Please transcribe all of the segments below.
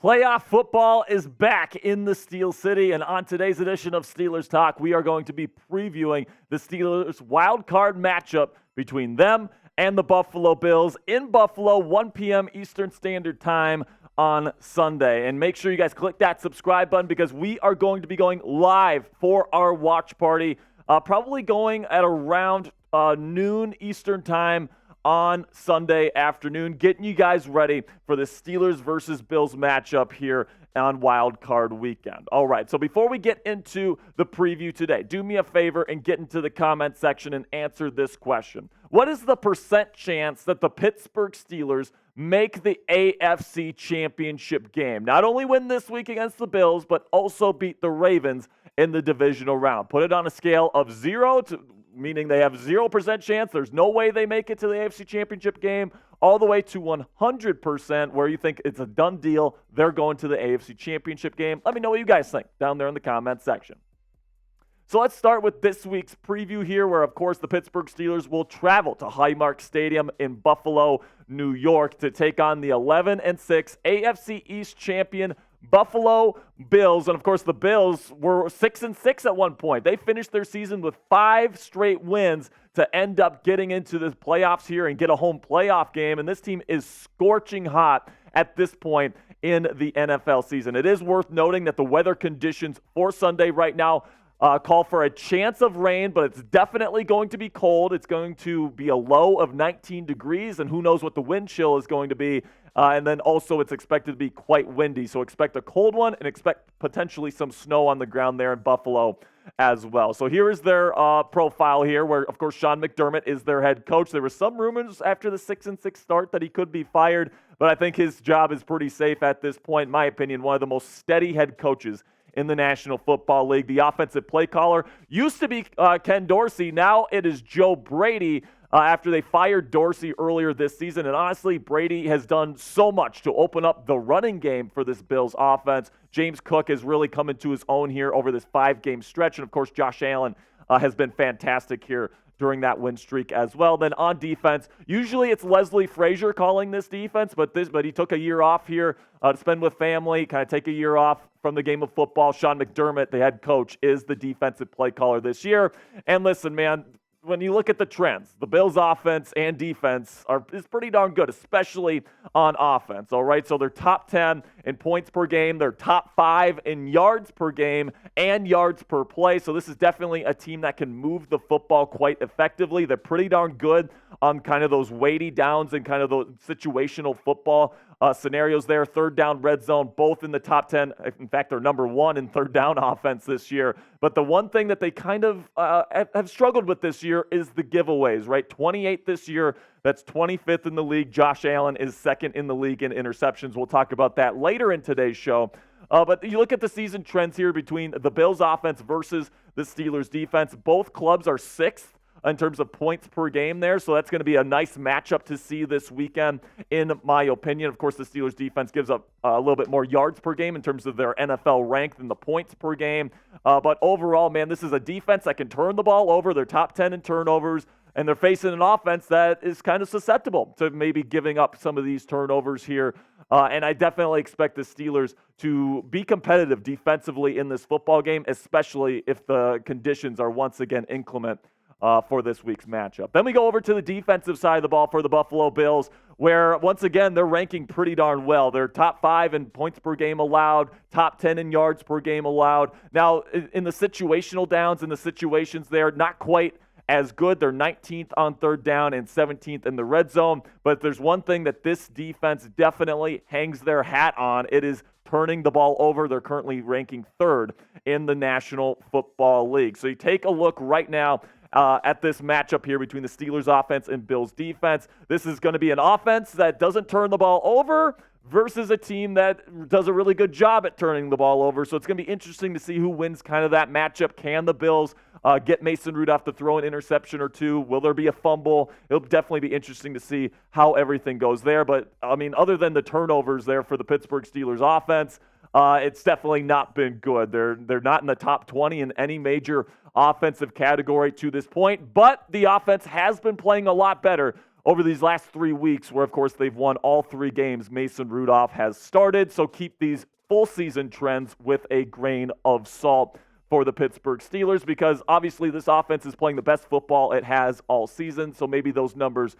Playoff football is back in the Steel City, and on today's edition of Steelers Talk, we are going to be previewing the Steelers wild card matchup between them and the Buffalo Bills in Buffalo, 1 p.m. Eastern Standard Time on Sunday. And make sure you guys click that subscribe button because we are going to be going live for our watch party, probably going at around noon Eastern Time on Sunday afternoon, getting you guys ready for the Steelers versus Bills matchup here on Wild Card Weekend. All right, so before we get into the preview today, do me a favor and get into the comment section and answer this question. What is the percent chance that the Pittsburgh Steelers make the AFC Championship game? Not only win this week against the Bills, but also beat the Ravens in the Divisional Round. Put it on a scale of 0 to meaning they have 0% chance, there's no way they make it to the AFC Championship game, all the way to 100% where you think it's a done deal, they're going to the AFC Championship game. Let me know what you guys think down there in the comment section. So let's start with this week's preview here, where, of course, the Pittsburgh Steelers will travel to Highmark Stadium in Buffalo, New York, to take on the 11-6 AFC East champion Buffalo Bills. And, of course, the Bills were 6-6 at one point. They finished their season with 5 straight wins to end up getting into the playoffs here and get a home playoff game. And this team is scorching hot at this point in the NFL season. It is worth noting that the weather conditions for Sunday right now call for a chance of rain, but it's definitely going to be cold. It's going to be a low of 19 degrees, and who knows what the wind chill is going to be. And then also it's expected to be quite windy. So expect a cold one and expect potentially some snow on the ground there in Buffalo as well. So here is their profile here, where, of course, Sean McDermott is their head coach. There were some rumors after the 6-6 start that he could be fired, but I think his job is pretty safe at this point. In my opinion, one of the most steady head coaches in the National Football League. The offensive play caller used to be Ken Dorsey. Now it is Joe Brady after they fired Dorsey earlier this season. And honestly, Brady has done so much to open up the running game for this Bills offense. James Cook has really come into his own here over this 5-game stretch. And, of course, Josh Allen has been fantastic here during that win streak as well. Then on defense, usually it's Leslie Frazier calling this defense, but he took a year off here to spend with family, kind of take a year off from the game of football. Sean McDermott, the head coach, is the defensive play caller this year. And listen, man, when you look at the trends, the Bills' offense and defense is pretty darn good, especially on offense, all right? So they're top 10 in points per game. They're top 5 in yards per game and yards per play. So this is definitely a team that can move the football quite effectively. They're pretty darn good on kind of those weighty downs and kind of those situational football scenarios there. Third down, red zone, both in the top 10. In fact, they're number 1 in third down offense this year. But the one thing that they kind of have struggled with this year is the giveaways, right? 28th this year. That's 25th in the league. Josh Allen is second in the league in interceptions. We'll talk about that later in today's show. But you look at the season trends here between the Bills offense versus the Steelers defense. Both clubs are 6th in terms of points per game there. So that's going to be a nice matchup to see this weekend, in my opinion. Of course, the Steelers defense gives up a little bit more yards per game in terms of their NFL rank than the points per game. But overall, man, this is a defense that can turn the ball over. They're top 10 in turnovers, and they're facing an offense that is kind of susceptible to maybe giving up some of these turnovers here. And I definitely expect the Steelers to be competitive defensively in this football game, especially if the conditions are once again inclement for this week's matchup. Then we go over to the defensive side of the ball for the Buffalo Bills, where, once again, they're ranking pretty darn well. They're top 5 in points per game allowed, top 10 in yards per game allowed. Now, in the situational downs and the situations there, not quite as good. They're 19th on third down and 17th in the red zone. But there's one thing that this defense definitely hangs their hat on. It is turning the ball over. They're currently ranking 3rd in the National Football League. So you take a look right now at this matchup here between the Steelers offense and Bills defense. This is going to be an offense that doesn't turn the ball over versus a team that does a really good job at turning the ball over. So it's going to be interesting to see who wins kind of that matchup. Can the Bills get Mason Rudolph to throw an interception or two? Will there be a fumble? It'll definitely be interesting to see how everything goes there. But, I mean, other than the turnovers there for the Pittsburgh Steelers offense, it's definitely not been good. They're not in the top 20 in any major offensive category to this point, but the offense has been playing a lot better over these last 3 weeks, where, of course, they've won all 3 games Mason Rudolph has started. So keep these full season trends with a grain of salt for the Pittsburgh Steelers, because obviously this offense is playing the best football it has all season. So maybe those numbers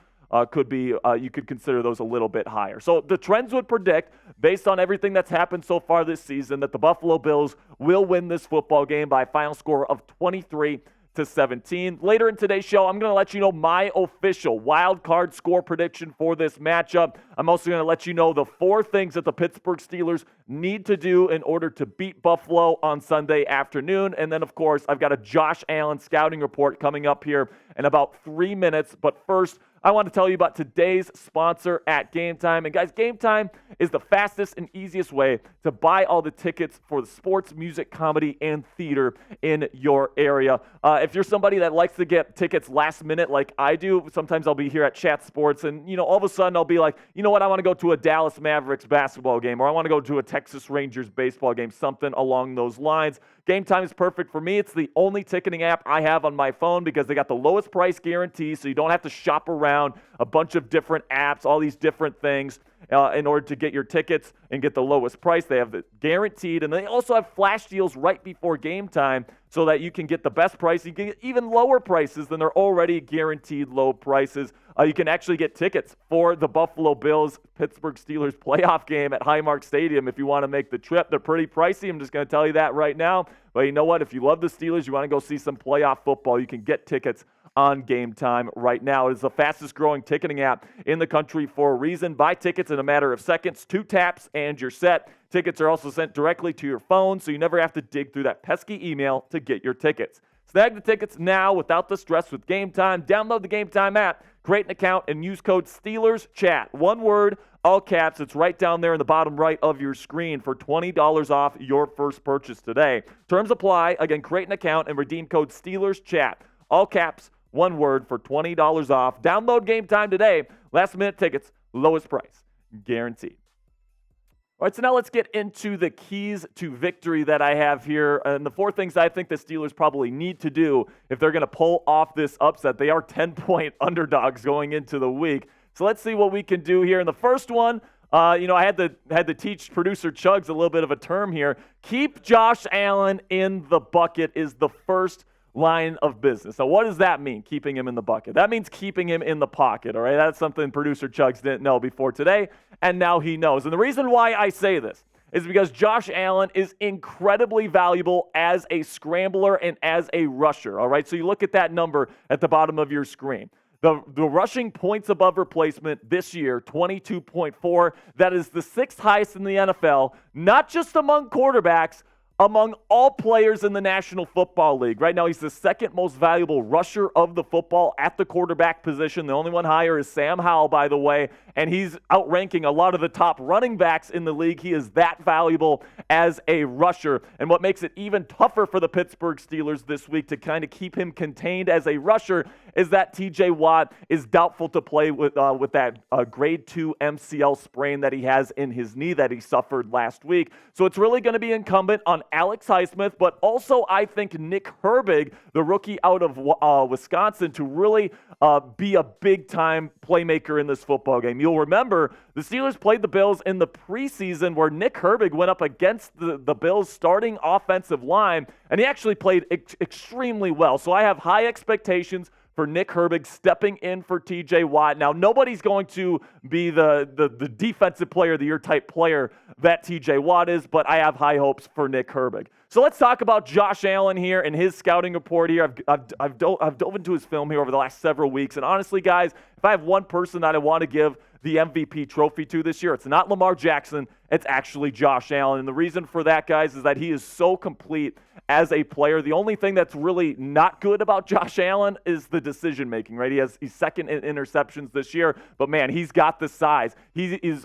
could be, you could consider those a little bit higher. So the trends would predict, based on everything that's happened so far this season, that the Buffalo Bills will win this football game by a final score of 23-17. Later in today's show, I'm going to let you know my official wild card score prediction for this matchup. I'm also going to let you know the 4 things that the Pittsburgh Steelers need to do in order to beat Buffalo on Sunday afternoon. And then, of course, I've got a Josh Allen scouting report coming up here in about 3 minutes. But first, I want to tell you about today's sponsor at Game Time. And guys, Game Time is the fastest and easiest way to buy all the tickets for the sports, music, comedy, and theater in your area. If you're somebody that likes to get tickets last minute like I do, sometimes I'll be here at Chat Sports and, all of a sudden I'll be like, you know what, I want to go to a Dallas Mavericks basketball game, or I want to go to a Texas Rangers baseball game, something along those lines. Game Time is perfect for me. It's the only ticketing app I have on my phone because they got the lowest price guarantee, so you don't have to shop around a bunch of different apps, all these different things in order to get your tickets and get the lowest price. They have it guaranteed, and they also have flash deals right before game time so that you can get the best price. You can get even lower prices than their already guaranteed low prices. You can actually get tickets for the Buffalo Bills Pittsburgh Steelers playoff game at Highmark Stadium if you want to make the trip. They're pretty pricey. I'm just going to tell you that right now. But you know what? If you love the Steelers, you want to go see some playoff football, you can get tickets on Game Time right now. It is the fastest growing ticketing app in the country for a reason. Buy tickets in a matter of seconds, 2 taps, and you're set. Tickets are also sent directly to your phone, so you never have to dig through that pesky email to get your tickets. Snag the tickets now without the stress with Game Time. Download the Game Time app, create an account, and use code SteelersChat. One word, all caps. It's right down there in the bottom right of your screen for $20 off your first purchase today. Terms apply. Again, create an account and redeem code SteelersChat. All caps, one word, for $20 off. Download Game Time today. Last minute tickets, lowest price, guaranteed. All right, so now let's get into the keys to victory that I have here, and the 4 things I think the Steelers probably need to do if they're going to pull off this upset. They are 10-point underdogs going into the week. So let's see what we can do here. And the first one, I had to teach producer Chugs a little bit of a term here. Keep Josh Allen in the bucket is the first line of business. So what does that mean, keeping him in the bucket? That means keeping him in the pocket, all right? That's something producer Chugs didn't know before today, and now he knows. And the reason why I say this is because Josh Allen is incredibly valuable as a scrambler and as a rusher, all right? So you look at that number at the bottom of your screen. The rushing points above replacement this year, 22.4. That is the 6th highest in the NFL, not just among quarterbacks, among all players in the National Football League. Right now, he's the 2nd most valuable rusher of the football at the quarterback position. The only one higher is Sam Howell, by the way, and he's outranking a lot of the top running backs in the league. He is that valuable as a rusher. And what makes it even tougher for the Pittsburgh Steelers this week to kind of keep him contained as a rusher is that T.J. Watt is doubtful to play with that grade 2 MCL sprain that he has in his knee that he suffered last week. So it's really going to be incumbent on Alex Highsmith, but also I think Nick Herbig, the rookie out of Wisconsin, to really be a big-time playmaker in this football game. You'll remember the Steelers played the Bills in the preseason where Nick Herbig went up against the Bills' starting offensive line, and he actually played extremely well. So I have high expectations for Nick Herbig stepping in for T.J. Watt. Now, nobody's going to be the defensive player of the year type player that T.J. Watt is, but I have high hopes for Nick Herbig. So let's talk about Josh Allen here and his scouting report here. I've dove into his film here over the last several weeks, and honestly, guys, if I have one person that I want to give the MVP trophy to this year, it's not Lamar Jackson, it's actually Josh Allen. And the reason for that, guys, is that he is so complete as a player. The only thing that's really not good about Josh Allen is the decision making, right? He's 2nd in interceptions this year, but man, he's got the size. He is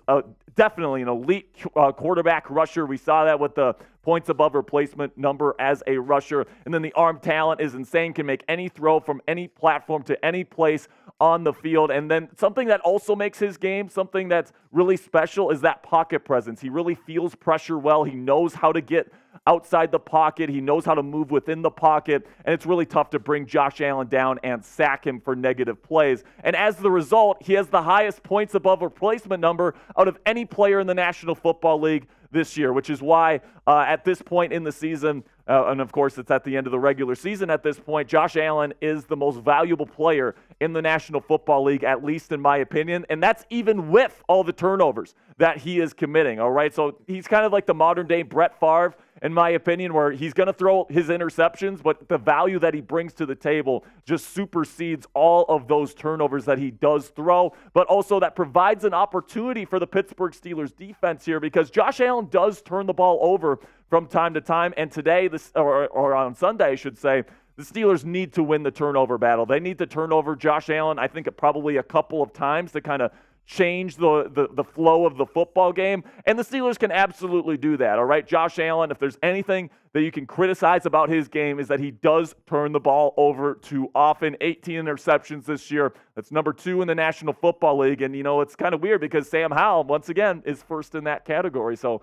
definitely an elite quarterback rusher. We saw that with the points above replacement number as a rusher. And then the arm talent is insane, can make any throw from any platform to any place on the field. And then something that also makes his game something that's really special is that pocket presence. He really feels pressure well. He knows how to get outside the pocket. He knows how to move within the pocket, and it's really tough to bring Josh Allen down and sack him for negative plays. And as the result, he has the highest points above replacement number out of any player in the National Football League this year, which is why at this point in the season, and of course it's at the end of the regular season at this point, Josh Allen is the most valuable player in the National Football League, at least in my opinion, and that's even with all the turnovers that he is committing, all right? So he's kind of like the modern-day Brett Favre, in my opinion, where he's going to throw his interceptions, but the value that he brings to the table just supersedes all of those turnovers that he does throw, but also that provides an opportunity for the Pittsburgh Steelers defense here, because Josh Allen does turn the ball over from time to time, and today, or on Sunday, I should say, the Steelers need to win the turnover battle. They need to turn over Josh Allen, I think, probably a couple of times to kind of change the flow of the football game, and the Steelers can absolutely do that, all right? Josh Allen, if there's anything that you can criticize about his game, is that he does turn the ball over too often. 18 interceptions this year. That's number 2 in the National Football League, and, it's kind of weird because Sam Howell, once again, is first in that category. So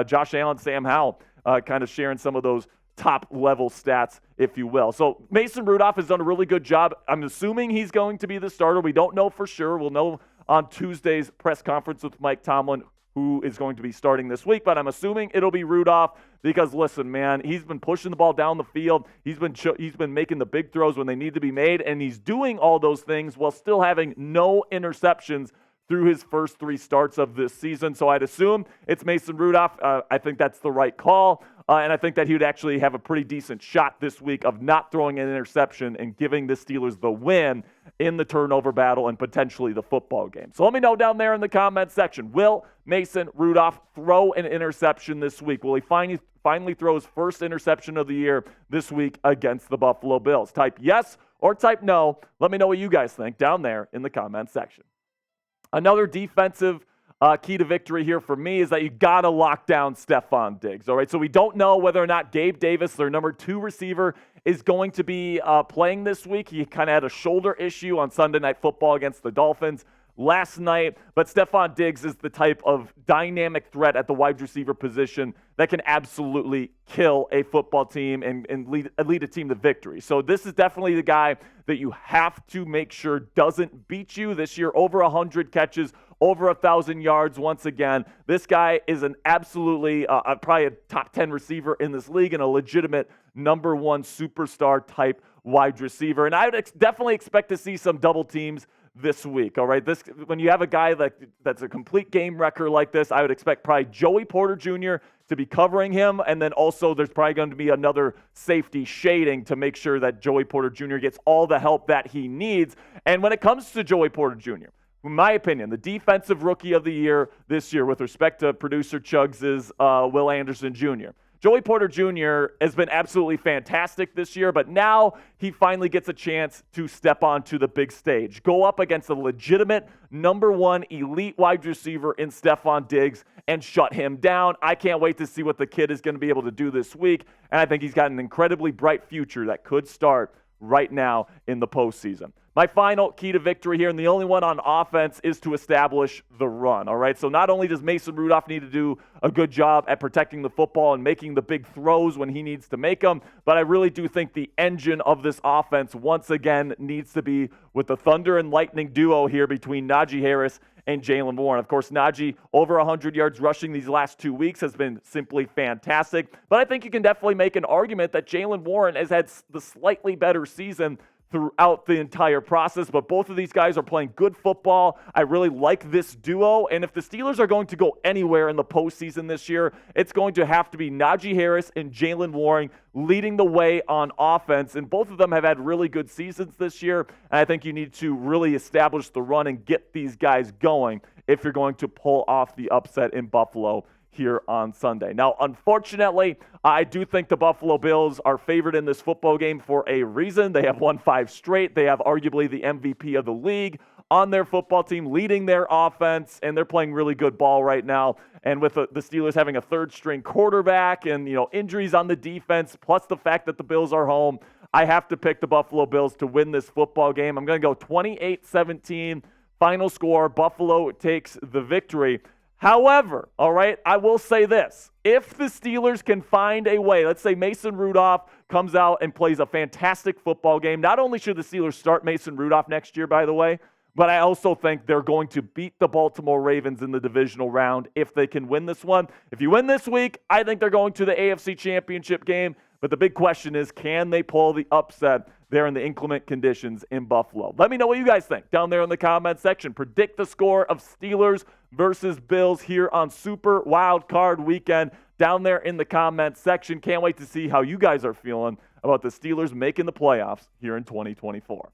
Josh Allen, Sam Howell, kind of sharing some of those top-level stats, if you will. So Mason Rudolph has done a really good job. I'm assuming he's going to be the starter. We don't know for sure. We'll know on Tuesday's press conference with Mike Tomlin who is going to be starting this week, but I'm assuming it'll be Rudolph because, listen, man, he's been pushing the ball down the field. He's been making the big throws when they need to be made, and he's doing all those things while still having no interceptions through his first 3 starts of this season. So I'd assume it's Mason Rudolph. I think that's the right call. And I think that he would actually have a pretty decent shot this week of not throwing an interception and giving the Steelers the win in the turnover battle and potentially the football game. So let me know down there in the comments section. Will Mason Rudolph throw an interception this week? Will he finally throw his first interception of the year this week against the Buffalo Bills? Type yes or type no. Let me know what you guys think down there in the comments section. Another defensive key to victory here for me is that you got to lock down Stefon Diggs, all right? So we don't know whether or not Gabe Davis, their number 2 receiver, is going to be playing this week. He kind of had a shoulder issue on Sunday Night Football against the Dolphins last night, but Stefon Diggs is the type of dynamic threat at the wide receiver position that can absolutely kill a football team and lead a team to victory. So this is definitely the guy that you have to make sure doesn't beat you this year. Over 100 catches, over 1,000 yards once again. This guy is an absolutely, probably a top 10 receiver in this league and a legitimate number 1 superstar type wide receiver. And I would definitely expect to see some double teams this week, all right? When you have a guy that's a complete game wrecker like this, I would expect probably Joey Porter Jr. to be covering him, and then also there's probably going to be another safety shading to make sure that Joey Porter Jr. gets all the help that he needs. And when it comes to Joey Porter Jr., in my opinion, the defensive rookie of the year this year with respect to producer Chugs' Will Anderson Jr. Joey Porter Jr. has been absolutely fantastic this year, but now he finally gets a chance to step onto the big stage, go up against a legitimate number 1 elite wide receiver in Stefon Diggs and shut him down. I can't wait to see what the kid is going to be able to do this week, and I think he's got an incredibly bright future that could start right now in the postseason. My final key to victory here, and the only one on offense, is to establish the run, all right? So not only does Mason Rudolph need to do a good job at protecting the football and making the big throws when he needs to make them, but I really do think the engine of this offense once again needs to be with the thunder and lightning duo here between Najee Harris and Jaylen Warren. Of course, Najee, over 100 yards rushing these last 2 weeks, has been simply fantastic. But I think you can definitely make an argument that Jaylen Warren has had the slightly better season throughout the entire process, but both of these guys are playing good football. I really like this duo, and if the Steelers are going to go anywhere in the postseason this year, it's going to have to be Najee Harris and Jaylen Warren leading the way on offense, and both of them have had really good seasons this year, and I think you need to really establish the run and get these guys going if you're going to pull off the upset in Buffalo here on Sunday. Now, unfortunately, I do think the Buffalo Bills are favored in this football game for a reason. They have won 5 straight. They have arguably the MVP of the league on their football team, leading their offense, and they're playing really good ball right now. And with the Steelers having a third-string quarterback and, injuries on the defense, plus the fact that the Bills are home, I have to pick the Buffalo Bills to win this football game. I'm going to go 28-17, final score. Buffalo takes the victory. However, all right, I will say this. If the Steelers can find a way, let's say Mason Rudolph comes out and plays a fantastic football game, not only should the Steelers start Mason Rudolph next year, by the way, but I also think they're going to beat the Baltimore Ravens in the divisional round if they can win this one. If you win this week, I think they're going to the AFC Championship game. But the big question is, can they pull the upset there in the inclement conditions in Buffalo? Let me know what you guys think down there in the comment section. Predict the score of Steelers versus Bills here on Super Wild Card Weekend down there in the comment section. Can't wait to see how you guys are feeling about the Steelers making the playoffs here in 2024.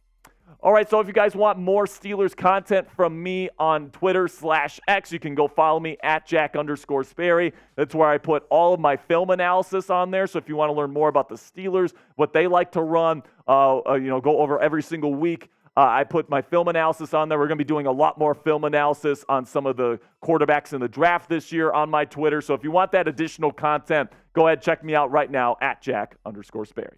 All right, so if you guys want more Steelers content from me on Twitter/X, you can go follow me at Jack_Sperry. That's where I put all of my film analysis on there. So if you want to learn more about the Steelers, what they like to run, go over every single week, I put my film analysis on there. We're going to be doing a lot more film analysis on some of the quarterbacks in the draft this year on my Twitter. So if you want that additional content, go ahead, check me out right now at Jack_Sperry.